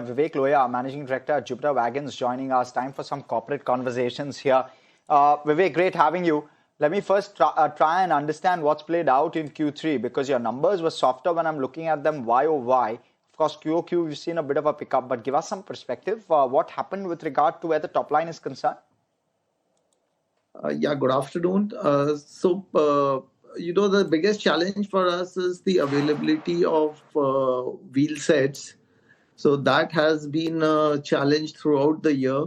Vivek Lohia, Managing Director at Jupiter Wagons, joining us. Time for some corporate conversations here. Vivek, great having you. Let me first try and understand what's played out in Q3 because your numbers were softer when I'm looking at them YOY. Of course, QOQ, we've seen a bit of a pickup, but give us some perspective. What happened with regard to where the top line is concerned? Good afternoon. The biggest challenge for us is the availability of wheel sets. So that has been a challenge throughout the year,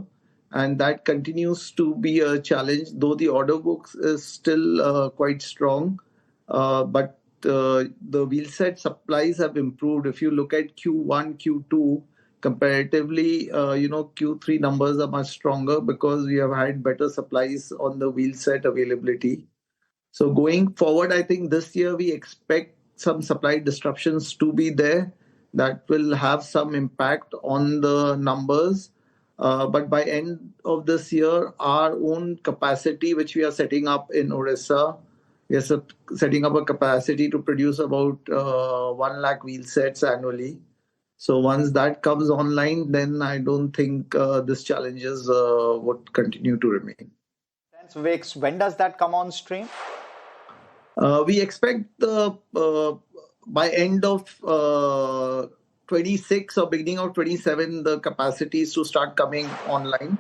and that continues to be a challenge, though the order books is still quite strong. But the wheel set supplies have improved. If you look at Q1, Q2, comparatively, Q3 numbers are much stronger because we have had better supplies on the wheel set availability. So going forward, I think this year we expect some supply disruptions to be there that will have some impact on the numbers. But by end of this year, our own capacity, which we are setting up in Odisha, we are setting up a capacity to produce about 1 lakh wheel sets annually. So once that comes online, then I don't think these challenges would continue to remain. Thanks, Vivek. When does that come on stream? We expect by end of 26 or beginning of 27, the capacities to start coming online.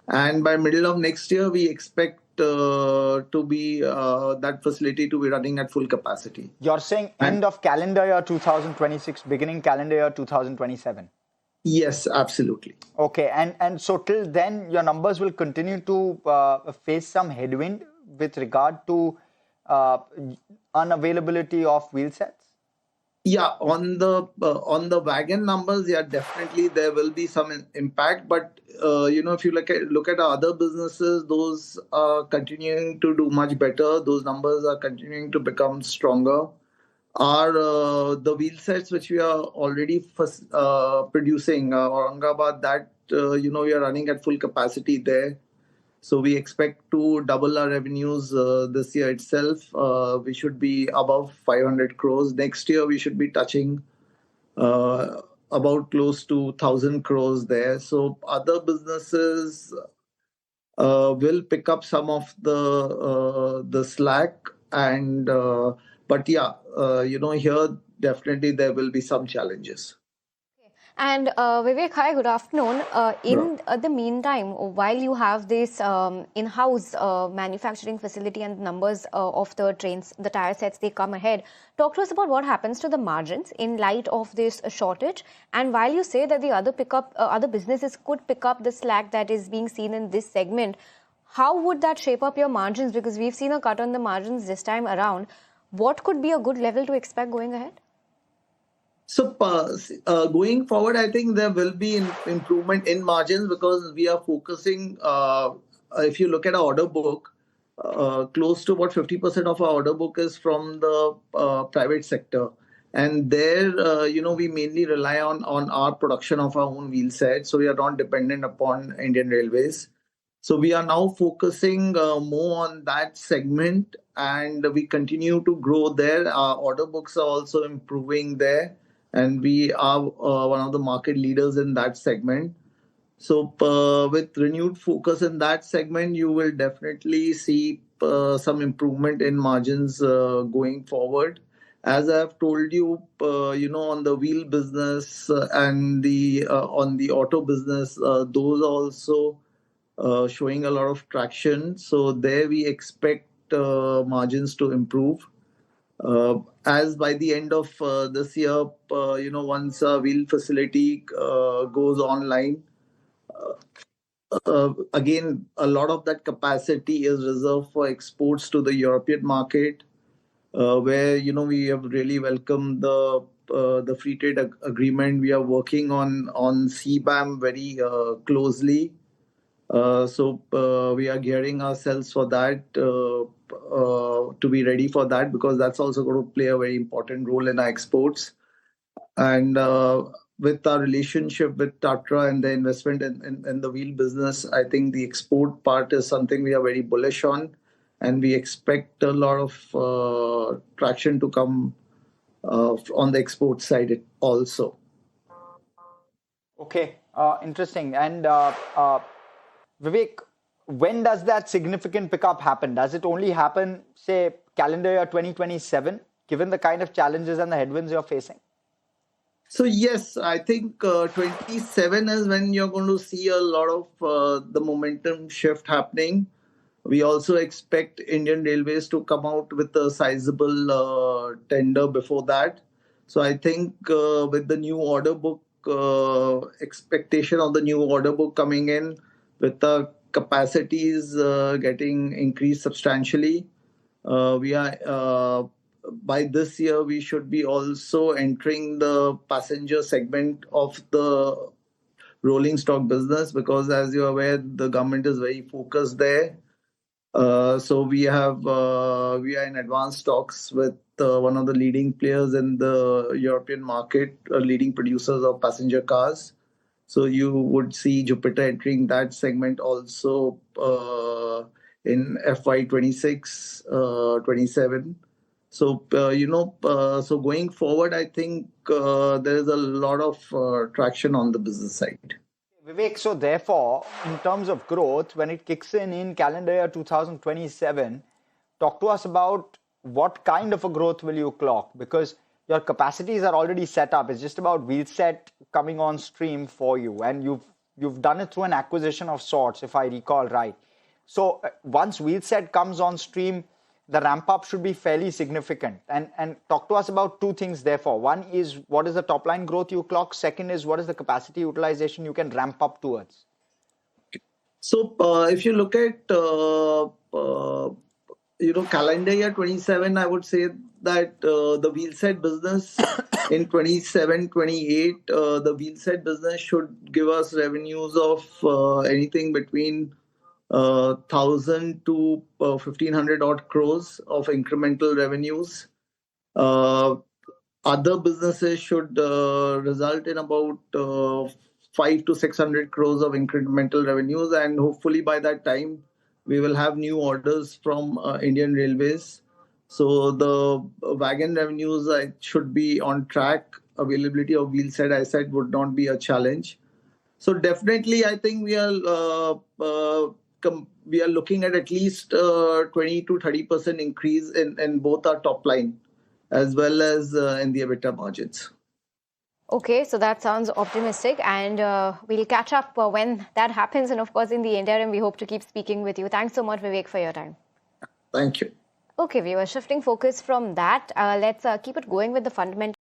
And by middle of next year, we expect to be that facility to be running at full capacity. You're saying end of calendar year 2026, beginning calendar year 2027? Yes, absolutely. Okay, and so till then, your numbers will continue to face some headwind with regard to unavailability of wheel sets? Yeah, on the wagon numbers, yeah, definitely there will be some impact. But if you look at our other businesses, those are continuing to do much better. Those numbers are continuing to become stronger. The wheel sets which we are already producing, Aurangabad, that we are running at full capacity there. So we expect to double our revenues this year itself. We should be above 500 crores. Next year, we should be touching about close to 1,000 crores there. So other businesses will pick up some of the slack. But here definitely there will be some challenges. And Vivek, hi, good afternoon. In the meantime, while you have this in-house manufacturing facility and numbers of the trains, the tire sets, they come ahead, talk to us about what happens to the margins in light of this shortage. And while you say that the other businesses could pick up the slack that is being seen in this segment, how would that shape up your margins? Because we've seen a cut on the margins this time around. What could be a good level to expect going ahead? So going forward, I think there will be improvement in margins because we are focusing, if you look at our order book, close to about 50% of our order book is from the private sector. And there, we mainly rely on our production of our own wheel sets. So we are not dependent upon Indian Railways. So we are now focusing more on that segment and we continue to grow there. Our order books are also improving there. And we are one of the market leaders in that segment. So with renewed focus in that segment, you will definitely see some improvement in margins going forward. As I've told you, on the wheel business and on the auto business, those are also showing a lot of traction. So there we expect margins to improve. As by the end of this year, once a wheel facility goes online, again, a lot of that capacity is reserved for exports to the European market, where, we have really welcomed the free trade agreement. We are working on CBAM very closely. So we are gearing ourselves for that, to be ready for that, because that's also going to play a very important role in our exports. And with our relationship with Tatra and the investment in the wheel business, I think the export part is something we are very bullish on. And we expect a lot of traction to come on the export side also. Okay, interesting. And Vivek, when does that significant pickup happen? Does it only happen, say, calendar year 2027, given the kind of challenges and the headwinds you're facing? So yes, I think 27 is when you're going to see a lot of the momentum shift happening. We also expect Indian Railways to come out with a sizable tender before that. So I think with the new order book, expectation of the new order book coming in, with the capacities getting increased substantially, we are by this year we should be also entering the passenger segment of the rolling stock business, because as you're aware, the government is very focused there. So we are in advanced talks with one of the leading players in the European market, leading producers of passenger cars. So you would see Jupiter entering that segment also in FY26, 27. So so going forward, I think there is a lot of traction on the business side. Vivek, so therefore, in terms of growth, when it kicks in calendar year 2027, talk to us about what kind of a growth will you clock? Because your capacities are already set up. It's just about Wheelset coming on stream for you, and you've done it through an acquisition of sorts, if I recall right. So once Wheelset comes on stream, the ramp up should be fairly significant. And talk to us about two things therefore. One is what is the top line growth you clock? Second is what is the capacity utilization you can ramp up towards? So if you look at calendar year 27, I would say that the wheelset business in 27, 28, the wheelset business should give us revenues of anything between 1,000 to 1,500 odd crores of incremental revenues. Other businesses should result in about 5 to 600 crores of incremental revenues, and hopefully by that time we will have new orders from Indian Railways. So the wagon revenues should be on track. Availability of wheelset, I said, would not be a challenge. So definitely, I think we are looking at least 20 to 30% increase in both our top line as well as in the EBITDA margins. Okay, so that sounds optimistic, and we'll catch up when that happens. And of course, in the interim, we hope to keep speaking with you. Thanks so much, Vivek, for your time. Thank you. Okay, we were shifting focus from that. Let's keep it going with the fundamental.